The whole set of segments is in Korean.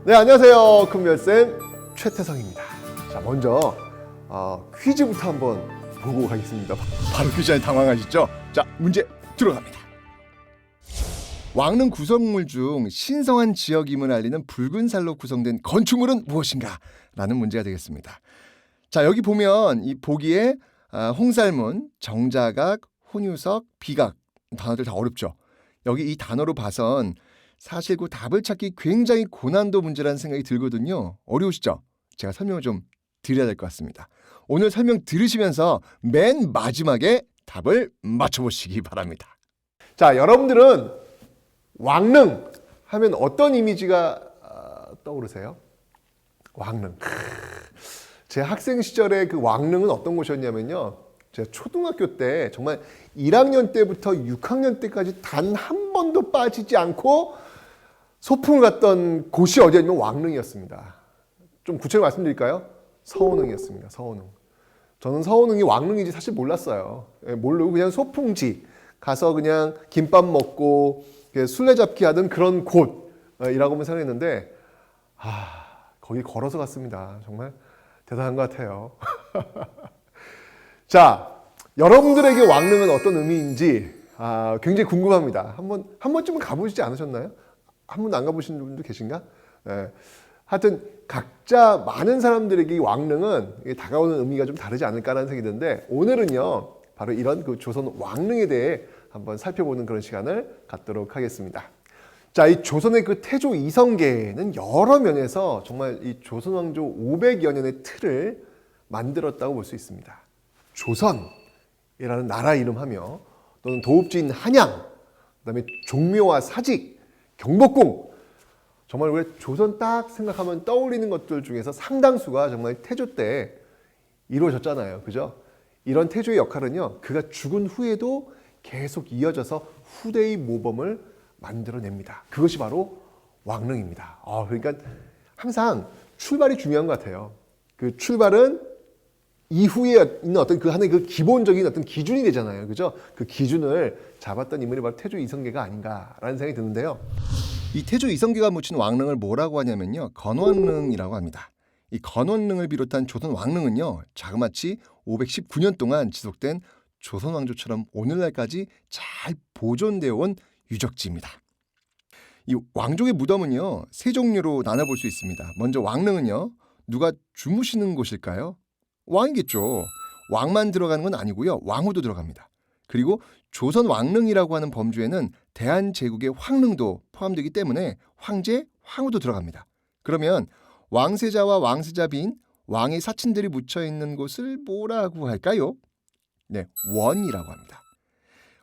네, 안녕하세요. 큰별쌤 최태성입니다. 자, 먼저 퀴즈부터 한번 보고 가겠습니다. 바로 퀴즈에 당황하시죠? 자, 문제 들어갑니다. 왕릉 구성물 중 신성한 지역임을 알리는 붉은 살로 구성된 건축물은 무엇인가? 라는 문제가 되겠습니다. 자, 여기 보면 이 보기에 홍살문, 정자각, 혼유석, 비각 단어들 다 어렵죠? 여기 이 단어로 봐선 사실 그 답을 찾기 굉장히 고난도 문제라는 생각이 들거든요. 어려우시죠? 제가 설명을 좀 드려야 될 것 같습니다. 오늘 설명 들으시면서 맨 마지막에 답을 맞춰보시기 바랍니다. 자, 여러분들은 왕릉 하면 어떤 이미지가 떠오르세요? 왕릉. 제 학생 시절에 그 왕릉은 어떤 곳이었냐면요. 제가 초등학교 때 정말 1학년 때부터 6학년 때까지 단 한 번도 빠지지 않고 소풍을 갔던 곳이 어디였냐면 왕릉이었습니다. 좀 구체적으로 말씀드릴까요? 서원흥이었습니다. 서원흥. 저는 서원흥이 왕릉인지 사실 몰랐어요. 모르고 그냥 소풍지 가서 그냥 김밥 먹고 술래잡기 하던 그런 곳이라고만 생각했는데 거기 걸어서 갔습니다. 정말 대단한 것 같아요. 자, 여러분들에게 왕릉은 어떤 의미인지 굉장히 궁금합니다. 한 번쯤은 가보시지 않으셨나요? 한 번도 안 가보신 분도 계신가? 네. 하여튼 각자 많은 사람들에게 이 왕릉은 다가오는 의미가 좀 다르지 않을까라는 생각이 드는데, 오늘은요 바로 이런 그 조선 왕릉에 대해 한번 살펴보는 그런 시간을 갖도록 하겠습니다. 자, 이 조선의 그 태조 이성계는 여러 면에서 정말 이 조선 왕조 500여 년의 틀을 만들었다고 볼 수 있습니다. 조선이라는 나라 이름하며 또는 도읍지인 한양, 그다음에 종묘와 사직, 경복궁, 정말 우리 조선 딱 생각하면 떠올리는 것들 중에서 상당수가 정말 태조 때 이루어졌잖아요. 그죠? 이런 태조의 역할은요, 그가 죽은 후에도 계속 이어져서 후대의 모범을 만들어냅니다. 그것이 바로 왕릉입니다. 그러니까 항상 출발이 중요한 것 같아요. 그 출발은 이후에 있는 어떤 그 하나의 그 기본적인 어떤 기준이 되잖아요. 그죠? 그 기준을 잡았던 인물이 바로 태조 이성계가 아닌가라는 생각이 드는데요. 이 태조 이성계가 묻힌 왕릉을 뭐라고 하냐면요, 건원릉이라고 합니다. 이 건원릉을 비롯한 조선 왕릉은요, 자그마치 519년 동안 지속된 조선 왕조처럼 오늘날까지 잘 보존되어 온 유적지입니다. 이 왕족의 무덤은요, 세 종류로 나눠볼 수 있습니다. 먼저 왕릉은요, 누가 주무시는 곳일까요? 왕이겠죠. 왕만 들어가는 건 아니고요, 왕후도 들어갑니다. 그리고 조선 왕릉이라고 하는 범주에는 대한제국의 황릉도 포함되기 때문에 황제, 황후도 들어갑니다. 그러면 왕세자와 왕세자 빈 왕의 사친들이 묻혀 있는 곳을 뭐라고 할까요? 네, 원이라고 합니다.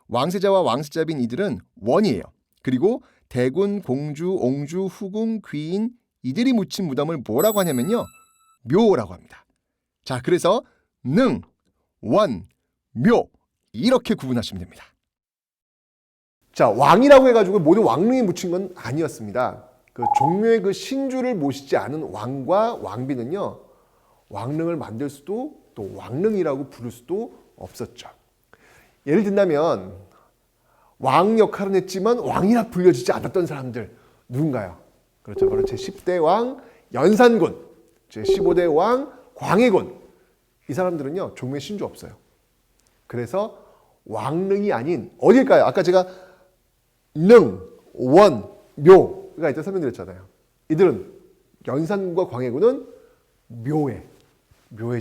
왕세자와 왕세자 빈 이들은 원이에요. 그리고 대군, 공주, 옹주, 후궁, 귀인 이들이 묻힌 무덤을 뭐라고 하냐면요, 묘라고 합니다. 자, 그래서 능, 원, 묘 이렇게 구분하시면 됩니다. 자, 왕이라고 해가지고 모든 왕릉에 묻힌 건 아니었습니다. 그 종묘의 그 신주를 모시지 않은 왕과 왕비는요, 왕릉을 만들 수도 또 왕릉이라고 부를 수도 없었죠. 예를 든다면 왕 역할은 했지만 왕이라 불려지지 않았던 사람들 누군가요? 그렇죠. 바로 제10대 왕 연산군, 제15대 왕 광해군. 이 사람들은요, 종묘에 신주 없어요. 그래서 왕릉이 아닌 어딜까요? 아까 제가 능, 원, 묘가 일단 설명드렸잖아요. 이들은 연산군과 광해군은 묘에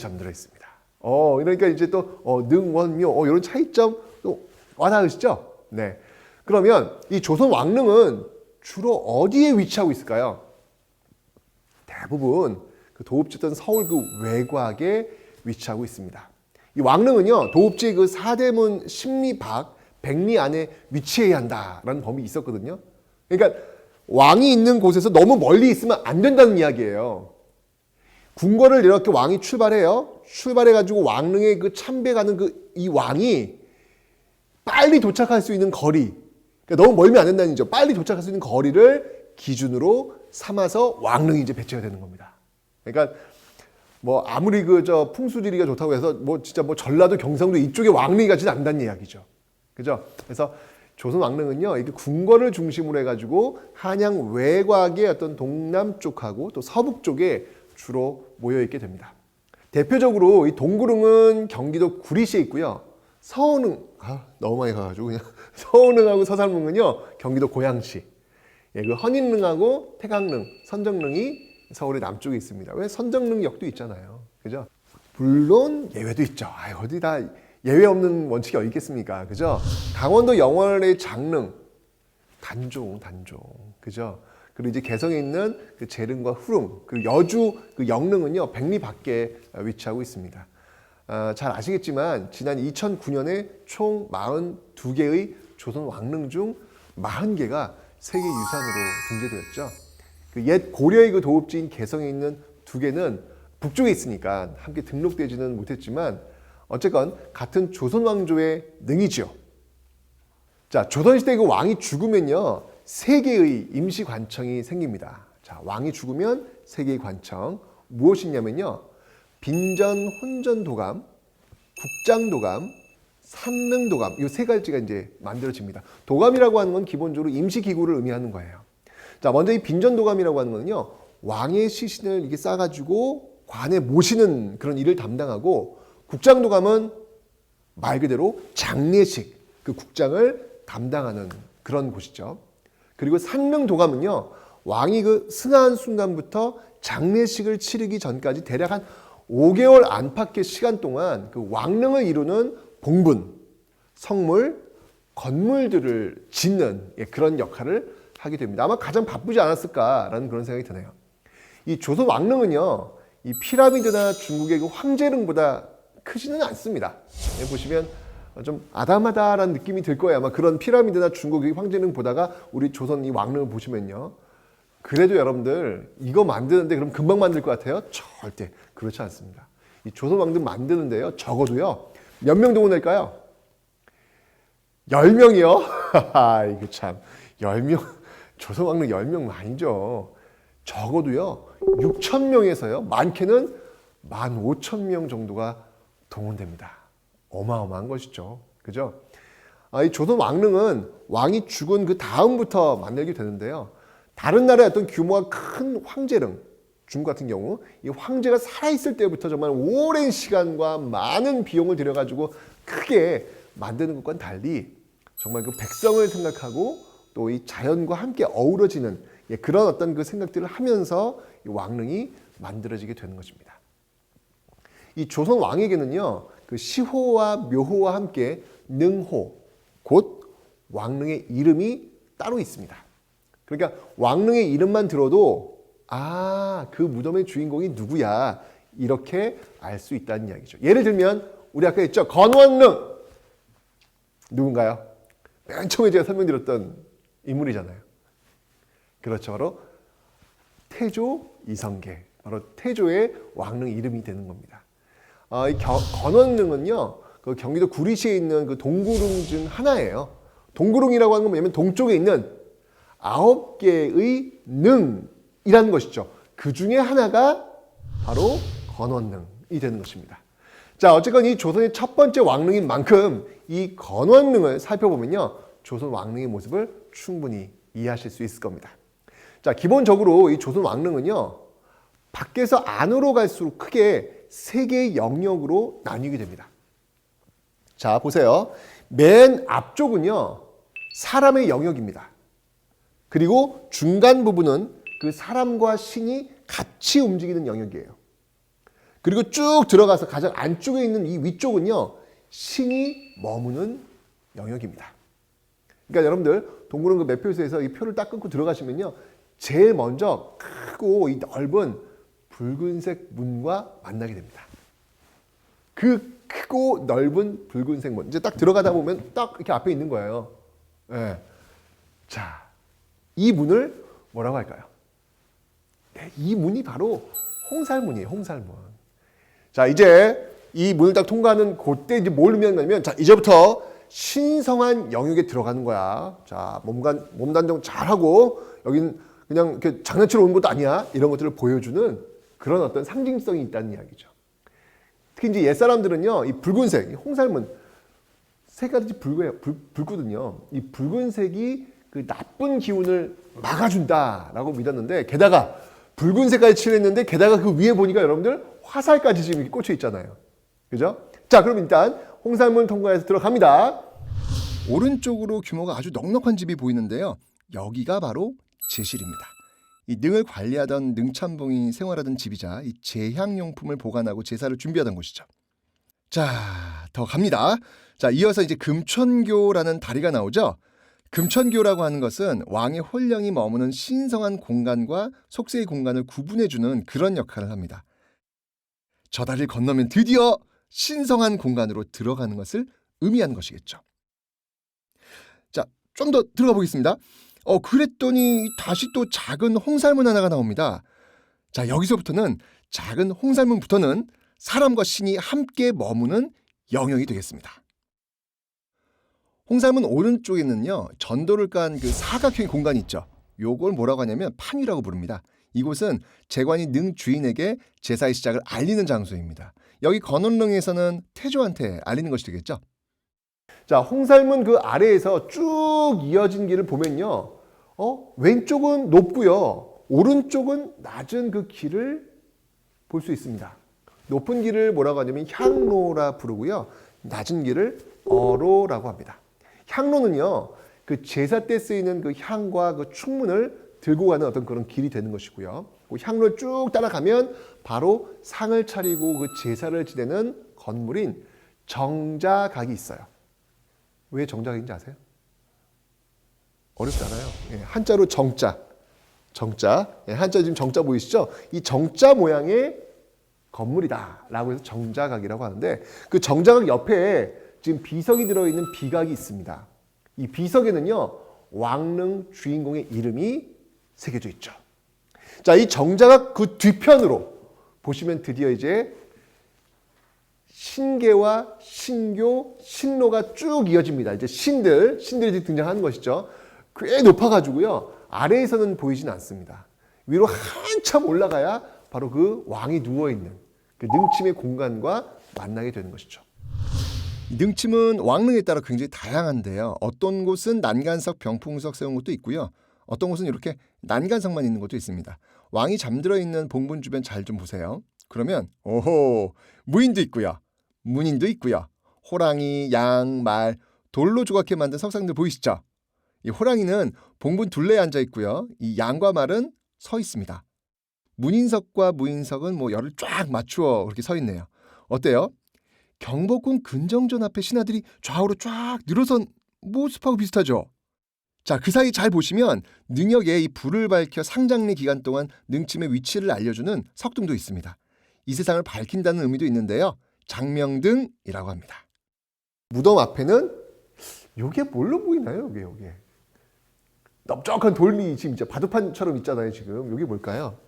잠들어 있습니다. 그러니까 이제 또 능, 원, 묘 이런 차이점 또 와닿으시죠? 네. 그러면 이 조선 왕릉은 주로 어디에 위치하고 있을까요? 대부분 그 도읍지였던 서울 그 외곽에 위치하고 있습니다. 이 왕릉은요, 도읍지의 그 사대문 10리 밖 100리 안에 위치해야 한다라는 법이 있었거든요. 그러니까 왕이 있는 곳에서 너무 멀리 있으면 안 된다는 이야기예요. 궁궐을 이렇게 왕이 출발해요. 출발해가지고 왕릉에 그 참배가는 이 왕이 빨리 도착할 수 있는 거리, 그러니까 너무 멀면 안 된다는 얘기죠. 빨리 도착할 수 있는 거리를 기준으로 삼아서 왕릉이 이제 배치가 되는 겁니다. 그러니까 뭐 아무리 풍수지리가 좋다고 해서 진짜 전라도 경상도 이쪽에 왕릉이 가지는 않는다는 이야기죠. 그죠? 그래서 조선 왕릉은요, 이게 궁궐을 중심으로 해가지고 한양 외곽의 어떤 동남쪽하고 또 서북 쪽에 주로 모여 있게 됩니다. 대표적으로 이 동구릉은 경기도 구리시에 있고요. 서운릉, 너무 많이 가가지고 그냥 서운릉하고 서산릉은요, 경기도 고양시. 예, 그 헌인릉하고 태강릉, 선정릉이 서울의 남쪽에 있습니다. 왜 선정릉역도 있잖아요, 그죠? 물론 예외도 있죠. 어디 다 예외 없는 원칙이 어디 있겠습니까? 그죠? 강원도 영월의 장릉, 단종, 그죠? 그리고 이제 개성에 있는 그 재릉과 후릉, 그리고 여주 그 영릉은요, 백리 밖에 위치하고 있습니다. 잘 아시겠지만 지난 2009년에 총 42개의 조선 왕릉 중 40개가 세계 유산으로 등재되었죠. 그 옛 고려의 그 도읍지인 개성에 있는 2개는 북쪽에 있으니까 함께 등록되지는 못했지만 어쨌건 같은 조선 왕조의 능이지요. 자, 조선시대 그 왕이 죽으면요, 3개의 임시 관청이 생깁니다. 자, 왕이 죽으면 3개의 관청 무엇이냐면요, 빈전, 혼전 도감, 국장 도감, 산릉 도감, 이 3가지가 이제 만들어집니다. 도감이라고 하는 건 기본적으로 임시 기구를 의미하는 거예요. 자, 먼저 이 빈전 도감이라고 하는 건요, 왕의 시신을 이렇게 싸가지고 관에 모시는 그런 일을 담당하고, 국장 도감은 말 그대로 장례식, 그 국장을 담당하는 그런 곳이죠. 그리고 산릉 도감은요, 왕이 그 승하한 순간부터 장례식을 치르기 전까지 대략 한 5개월 안팎의 시간 동안 그 왕릉을 이루는 봉분, 성물, 건물들을 짓는 그런 역할을 하게 됩니다. 아마 가장 바쁘지 않았을까라는 그런 생각이 드네요. 이 조선 왕릉은요, 이 피라미드나 중국의 그 황제릉보다 크지는 않습니다. 보시면 좀 아담하다라는 느낌이 들 거예요. 아마 그런 피라미드나 중국의 황제릉 보다가 우리 조선 이 왕릉을 보시면요. 그래도 여러분들 이거 만드는데 그럼 금방 만들 것 같아요? 절대 그렇지 않습니다. 이 조선 왕릉 만드는데요, 적어도요, 몇 명 동원할까요? 10명이요? 이거 참, 10명, 조선 왕릉 10명 아니죠. 적어도요, 6,000명에서요, 많게는 15,000명 정도가 동원됩니다. 어마어마한 것이죠. 그죠? 이 조선 왕릉은 왕이 죽은 그 다음부터 만들게 되는데요. 다른 나라의 어떤 규모가 큰 황제릉, 중국 같은 경우 이 황제가 살아있을 때부터 정말 오랜 시간과 많은 비용을 들여가지고 크게 만드는 것과는 달리 정말 그 백성을 생각하고 또 이 자연과 함께 어우러지는 그런 어떤 그 생각들을 하면서 이 왕릉이 만들어지게 되는 것입니다. 이 조선 왕에게는요, 그 시호와 묘호와 함께 능호, 곧 왕릉의 이름이 따로 있습니다. 그러니까 왕릉의 이름만 들어도 그 무덤의 주인공이 누구야, 이렇게 알 수 있다는 이야기죠. 예를 들면 우리 아까 했죠, 건원릉 누군가요? 맨 처음에 제가 설명드렸던 인물이잖아요. 그렇죠, 바로 태조 이성계, 바로 태조의 왕릉 이름이 되는 겁니다. 이 건원릉은요, 그 경기도 구리시에 있는 그 동구릉 중 하나예요. 동구릉이라고 하는 건 뭐냐면 동쪽에 있는 9개의 능이라는 것이죠. 그 중에 하나가 바로 건원릉이 되는 것입니다. 자, 어쨌건 이 조선의 첫 번째 왕릉인 만큼 이 건원릉을 살펴보면요, 조선 왕릉의 모습을 충분히 이해하실 수 있을 겁니다. 자, 기본적으로 이 조선 왕릉은요, 밖에서 안으로 갈수록 크게 3개의 영역으로 나뉘게 됩니다. 자, 보세요. 맨 앞쪽은요, 사람의 영역입니다. 그리고 중간 부분은 그 사람과 신이 같이 움직이는 영역이에요. 그리고 쭉 들어가서 가장 안쪽에 있는 이 위쪽은요, 신이 머무는 영역입니다. 그러니까 여러분들 동구릉 그 매표소에서 이 표를 딱 끊고 들어가시면요, 제일 먼저 크고 이 넓은 붉은색 문과 만나게 됩니다. 그 크고 넓은 붉은색 문, 이제 딱 들어가다 보면 딱 이렇게 앞에 있는 거예요. 네. 자, 이 문을 뭐라고 할까요? 네, 이 문이 바로 홍살문이에요. 홍살문. 자, 이제 이 문을 딱 통과하는 그때 이제 뭘 의미하냐면, 자, 이제부터 신성한 영역에 들어가는 거야. 자, 몸 단정 잘하고 여긴 그냥 이렇게 장난치러 온 것도 아니야. 이런 것들을 보여주는 그런 어떤 상징성이 있다는 이야기죠. 특히 이제 옛사람들은요, 이 붉은색, 이 홍살문, 색깔이 붉거든요. 이 붉은색이 그 나쁜 기운을 막아준다라고 믿었는데, 게다가 붉은 색깔 칠했는데 게다가 그 위에 보니까 여러분들 화살까지 지금 이렇게 꽂혀 있잖아요. 그죠? 자, 그럼 일단 홍살문 통과해서 들어갑니다. 오른쪽으로 규모가 아주 넉넉한 집이 보이는데요. 여기가 바로 제실입니다. 이 능을 관리하던 능참봉이 생활하던 집이자 이 제향용품을 보관하고 제사를 준비하던 곳이죠. 자, 더 갑니다. 자, 이어서 이제 금천교라는 다리가 나오죠. 금천교라고 하는 것은 왕의 홀령이 머무는 신성한 공간과 속세의 공간을 구분해주는 그런 역할을 합니다. 저 다리를 건너면 드디어 신성한 공간으로 들어가는 것을 의미하는 것이겠죠. 자, 좀 더 들어가 보겠습니다. 그랬더니 다시 또 작은 홍살문 하나가 나옵니다. 자, 여기서부터는 작은 홍살문부터는 사람과 신이 함께 머무는 영역이 되겠습니다. 홍살문 오른쪽에는요, 전도를 깐 그 사각형의 공간이 있죠. 요걸 뭐라고 하냐면 판위라고 부릅니다. 이곳은 제관이 능 주인에게 제사의 시작을 알리는 장소입니다. 여기 건원릉에서는 태조한테 알리는 것이 되겠죠. 자, 홍살문 그 아래에서 쭉 이어진 길을 보면요, 왼쪽은 높고요, 오른쪽은 낮은 그 길을 볼 수 있습니다. 높은 길을 뭐라고 하냐면 향로라 부르고요, 낮은 길을 어로라고 합니다. 향로는요, 그 제사 때 쓰이는 그 향과 그 충문을 들고 가는 어떤 그런 길이 되는 것이고요. 그 향로를 쭉 따라가면 바로 상을 차리고 그 제사를 지내는 건물인 정자각이 있어요. 왜 정자각인지 아세요? 어렵잖아요. 예, 한자로 정자. 예, 한자 지금 정자 보이시죠? 이 정자 모양의 건물이다라고 해서 정자각이라고 하는데, 그 정자각 옆에 지금 비석이 들어있는 비각이 있습니다. 이 비석에는요, 왕릉 주인공의 이름이 새겨져 있죠. 자, 이 정자각 그 뒤편으로 보시면 드디어 이제 신계와 신교, 신로가 쭉 이어집니다. 이제 신들이 등장하는 것이죠. 꽤 높아가지고요, 아래에서는 보이진 않습니다. 위로 한참 올라가야 바로 그 왕이 누워있는 그 능침의 공간과 만나게 되는 것이죠. 능침은 왕릉에 따라 굉장히 다양한데요. 어떤 곳은 난간석, 병풍석 세운 곳도 있고요. 어떤 곳은 이렇게 난간석만 있는 곳도 있습니다. 왕이 잠들어 있는 봉분 주변 잘 좀 보세요. 그러면 무인도 있고요, 문인도 있고요, 호랑이, 양, 말, 돌로 조각해 만든 석상들 보이시죠? 이 호랑이는 봉분 둘레에 앉아 있고요, 이 양과 말은 서 있습니다. 문인석과 무인석은 뭐 열을 쫙 맞추어 그렇게 서 있네요. 어때요? 경복궁 근정전 앞에 신하들이 좌우로 쫙 늘어선 모습하고 비슷하죠? 자, 그 사이 잘 보시면 능역에 이 불을 밝혀 상장리 기간 동안 능침의 위치를 알려주는 석등도 있습니다. 이 세상을 밝힌다는 의미도 있는데요, 장명등이라고 합니다. 무덤 앞에는 요게 뭘로 보이나요? 요게 넓적한 돌이 지금 이제 바둑판처럼 있잖아요. 지금 요게 뭘까요?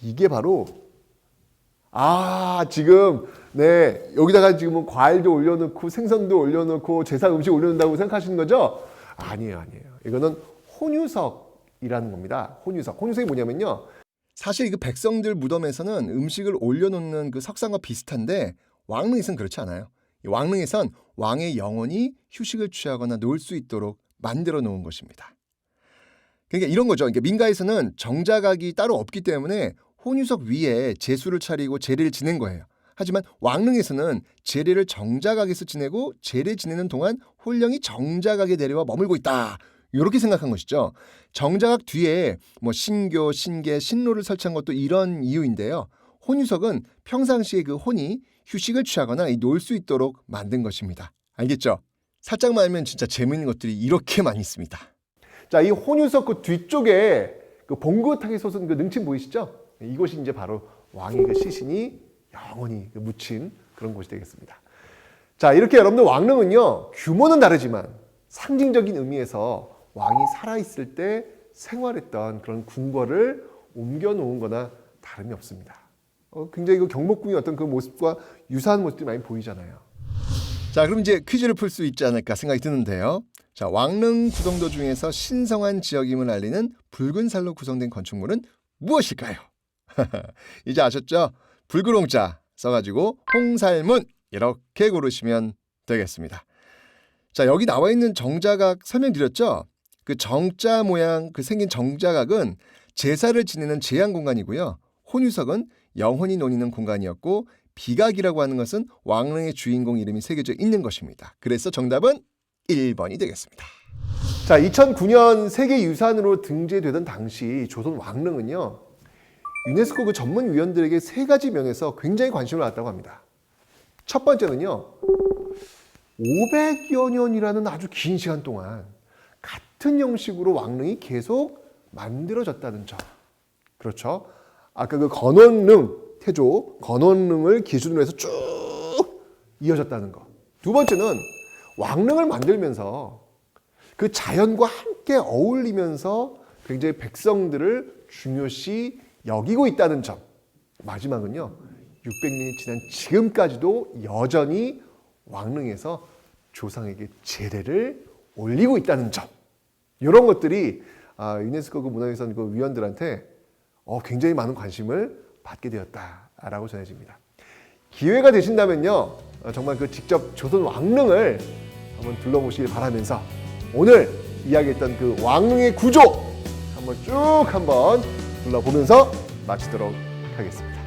이게 바로 지금 여기다가 지금 과일도 올려놓고 생선도 올려놓고 제사 음식 올려놓는다고 생각하시는 거죠? 아니에요. 이거는 혼유석이라는 겁니다. 혼유석이 뭐냐면요, 사실 그 백성들 무덤에서는 음식을 올려놓는 그 석상과 비슷한데 왕릉에선 그렇지 않아요. 이 왕릉에선 왕의 영혼이 휴식을 취하거나 놀 수 있도록 만들어 놓은 것입니다. 그러니까 이런 거죠. 그러니까 민가에서는 정자각이 따로 없기 때문에 혼유석 위에 제수를 차리고 제례를 지낸 거예요. 하지만 왕릉에서는 제례를 정자각에서 지내고 제례 지내는 동안 홀령이 정자각에 내려와 머물고 있다, 이렇게 생각한 것이죠. 정자각 뒤에 뭐 신교, 신계, 신로를 설치한 것도 이런 이유인데요. 혼유석은 평상시에 그 혼이 휴식을 취하거나 놀 수 있도록 만든 것입니다. 알겠죠? 살짝만 알면 진짜 재미있는 것들이 이렇게 많이 있습니다. 자, 이 혼유석 그 뒤쪽에 그 봉긋하게 솟은 그 능침 보이시죠? 이곳이 이제 바로 왕의 그 시신이 영원히 묻힌 그런 곳이 되겠습니다. 자, 이렇게 여러분들 왕릉은요, 규모는 다르지만 상징적인 의미에서 왕이 살아있을 때 생활했던 그런 궁궐을 옮겨놓은 거나 다름이 없습니다. 굉장히 그 경복궁의 어떤 그 모습과 유사한 모습들이 많이 보이잖아요. 자, 그럼 이제 퀴즈를 풀 수 있지 않을까 생각이 드는데요. 자, 왕릉 구성도 중에서 신성한 지역임을 알리는 붉은 살로 구성된 건축물은 무엇일까요? 이제 아셨죠? 붉은 홍자 써가지고 홍살문 이렇게 고르시면 되겠습니다. 자, 여기 나와 있는 정자각 설명드렸죠? 그 정자 모양 그 생긴 정자각은 제사를 지내는 제한 공간이고요. 혼유석은 영혼이 노니는 공간이었고 비각이라고 하는 것은 왕릉의 주인공 이름이 새겨져 있는 것입니다. 그래서 정답은 1번이 되겠습니다. 자, 2009년 세계유산으로 등재되던 당시 조선 왕릉은요, 유네스코 그 전문위원들에게 3가지 면에서 굉장히 관심을 받았다고 합니다. 첫 번째는요, 500여 년이라는 아주 긴 시간 동안 같은 형식으로 왕릉이 계속 만들어졌다는 점. 그렇죠? 아까 그 건원릉, 태조 건원릉을 기준으로 해서 쭉 이어졌다는 것. 두 번째는 왕릉을 만들면서 그 자연과 함께 어울리면서 굉장히 백성들을 중요시 여기고 있다는 점. 마지막은요, 600년이 지난 지금까지도 여전히 왕릉에서 조상에게 제례를 올리고 있다는 점. 이런 것들이 유네스코 그 문화유산 그 위원들한테 굉장히 많은 관심을 받게 되었다라고 전해집니다. 기회가 되신다면요, 정말 그 직접 조선 왕릉을 한번 둘러보시길 바라면서 오늘 이야기했던 그 왕릉의 구조 한번 쭉 한번 둘러보면서 마치도록 하겠습니다.